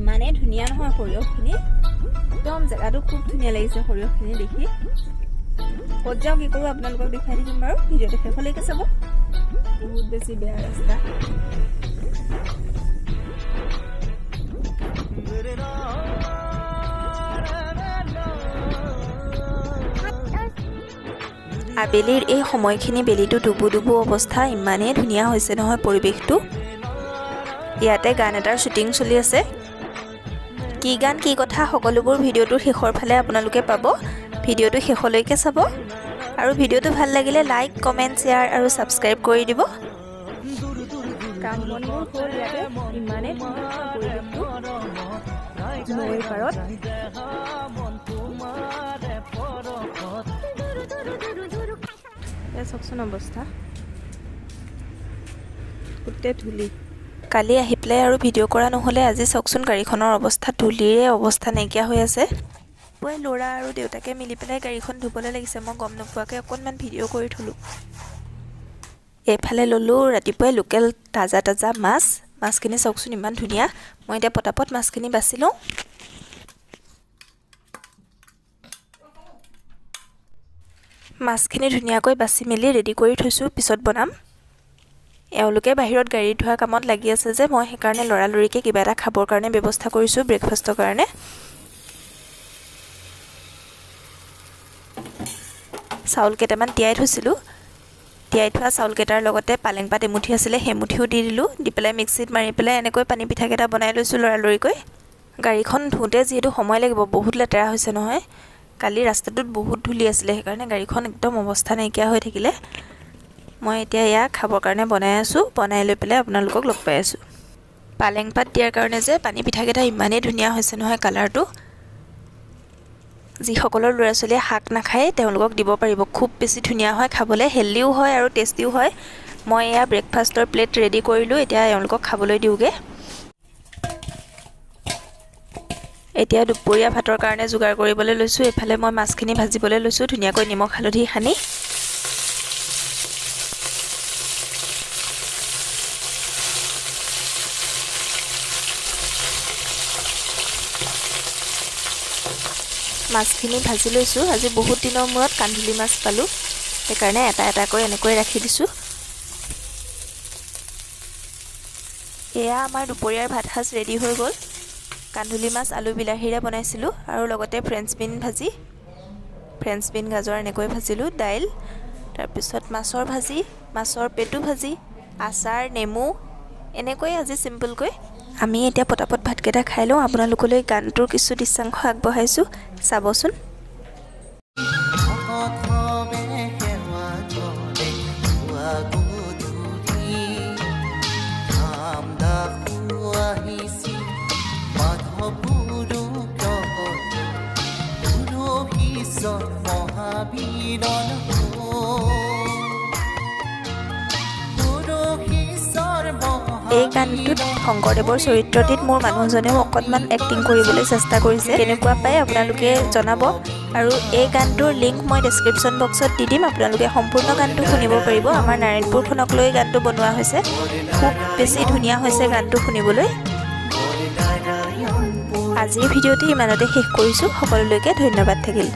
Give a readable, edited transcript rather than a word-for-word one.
ইমানেই ধুনীয়া নহয় সৰিয়হখিনি একদম জেগাটো খুব ধুনীয়া লাগিছে সৰিয়হখিনি দেখি ক'ত যাওঁ কি কৰোঁ আপোনালোকক দেখাই দিম বাৰু ভিডিঅ'টো শেষলৈকে চাব বহুত বেছি বেয়া ৰাস্তা আবেলিৰ এই সময়খিনি বেলিটো ডুবু ডুবু অৱস্থা ইমানেই ধুনীয়া হৈছে নহয় পৰিৱেশটো ইয়াতে গান এটাৰ শ্বুটিং চলি আছে কি গান কি কথা সকলোবোৰ ভিডিঅ'টোৰ শেষৰ ফালে আপোনালোকে পাব ভিডিঅ'টো শেষলৈকে চাব আৰু ভিডিঅ'টো ভাল লাগিলে লাইক কমেণ্ট শ্বেয়াৰ আৰু ছাবস্ক্ৰাইব কৰি দিব কাম বনবোৰ হ'ল ইয়াতে ইমানেই ধুনীয়া পৰিৱেশটো নৈৰ পাৰত চাওকচোন অৱস্থা গোটেই ধূলি কালি আহি পেলাই আৰু ভিডিঅ' কৰা নহ'লে আজি চাওকচোন গাড়ীখনৰ অৱস্থা ধূলিৰে অৱস্থা নাইকিয়া হৈ আছে মই ল'ৰা আৰু দেউতাকে মিলি পেলাই গাড়ীখন ধুবলৈ লাগিছে মই গম নোপোৱাকৈ অকণমান ভিডিঅ' কৰি থ'লোঁ এইফালে ল'লোঁ ৰাতিপুৱাই লোকেল তাজা তাজা মাছখিনি চাওকচোন ইমান ধুনীয়া মই এতিয়া পটাপট মাছখিনি বাছি লওঁ মাছখিনি ধুনীয়াকৈ বাছি মেলি ৰেডি কৰি থৈছোঁ পিছত বনাম এওঁলোকে বাহিৰত গাড়ী ধোৱা কামত লাগি আছে যে মই সেইকাৰণে লৰালৰিকৈ কিবা এটা খাবৰ কাৰণে ব্যৱস্থা কৰিছোঁ ব্ৰেকফাষ্টৰ কাৰণে চাউল কেইটামান তিয়াই থৈছিলোঁ তিয়াই থোৱা চাউল কেইটাৰ লগতে পালেং পাত এমুঠি আছিলে সেইমুঠিও দি দিলোঁ দি পেলাই মিক্সিত মাৰি পেলাই এনেকৈ পানী পিঠাকেইটা বনাই লৈছোঁ লৰালৰিকৈ গাড়ীখন ধুওঁতে যিহেতু সময় লাগিব বহুত লেতেৰা হৈছে নহয় কালি ৰাস্তাটোত বহুত ধূলি আছিলে সেইকাৰণে গাড়ীখন একদম অৱস্থা নাইকিয়া হৈ থাকিলে মই এতিয়া এয়া খাবৰ কাৰণে বনাই আছোঁ বনাই লৈ পেলাই আপোনালোকক লগ পাই আছোঁ পালেং পাত দিয়াৰ কাৰণে যে পানী পিঠাকেইটা ইমানেই ধুনীয়া হৈছে নহয় কালাৰটো যিসকলৰ ল'ৰা ছোৱালীয়ে শাক নাখায় তেওঁলোকক দিব পাৰিব খুব বেছি ধুনীয়া হয় খাবলৈ হেল্ডিও হয় আৰু টেষ্টিও হয় মই এয়া ব্ৰেকফাষ্টৰ প্লেট ৰেডি কৰিলোঁ এতিয়া এওঁলোকক খাবলৈ দিওঁগৈ এতিয়া দুপৰীয়া ভাতৰ কাৰণে যোগাৰ কৰিবলৈ লৈছোঁ এইফালে মই মাছখিনি ভাজিবলৈ লৈছোঁ ধুনীয়াকৈ নিমখ হালধি সানি মাছখিনি ভাজি লৈছোঁ আজি বহুত দিনৰ মূৰত কান্ধুলি মাছ পালোঁ সেইকাৰণে এটা এটাকৈ এনেকৈ ৰাখি দিছোঁ এয়া আমাৰ দুপৰীয়াৰ ভাত সাজ ৰেডি হৈ গ'ল কান্ধুলি মাছ আলু বিলাহীৰে বনাইছিলোঁ আৰু লগতে ফ্ৰেঞ্চ বিন গাজৰ এনেকৈ ভাজিলোঁ দাইল তাৰপিছত মাছৰ ভাজি মাছৰ পেটু ভাজি আচাৰ নেমু এনেকৈ আজি চিম্পলকৈ আমি এতিয়া পটাপট ভাতকেইটা খাই লওঁ আপোনালোকলৈ গানটোৰ কিছু দৃশ্যাংশ আগবঢ়াইছোঁ চাবচোন এই গানটোত শংকৰদেৱৰ চৰিত্ৰটিত মোৰ মানুহজনেও অকণমান এক্টিং কৰিবলৈ চেষ্টা কৰিছে কেনেকুৱা পায় আপোনালোকে জনাব আৰু এই গানটোৰ লিংক মই ডেছক্ৰিপশ্যন বক্সত দি দিম আপোনালোকে সম্পূৰ্ণ গানটো শুনিব পাৰিব আমাৰ নাৰায়ণপুৰখনক লৈ গানটো বনোৱা হৈছে খুব বেছি ধুনীয়া হৈছে গানটো শুনিবলৈ আজিৰ ভিডিঅ'টি ইমানতে শেষ কৰিছোঁ সকলোলৈকে ধন্যবাদ থাকিল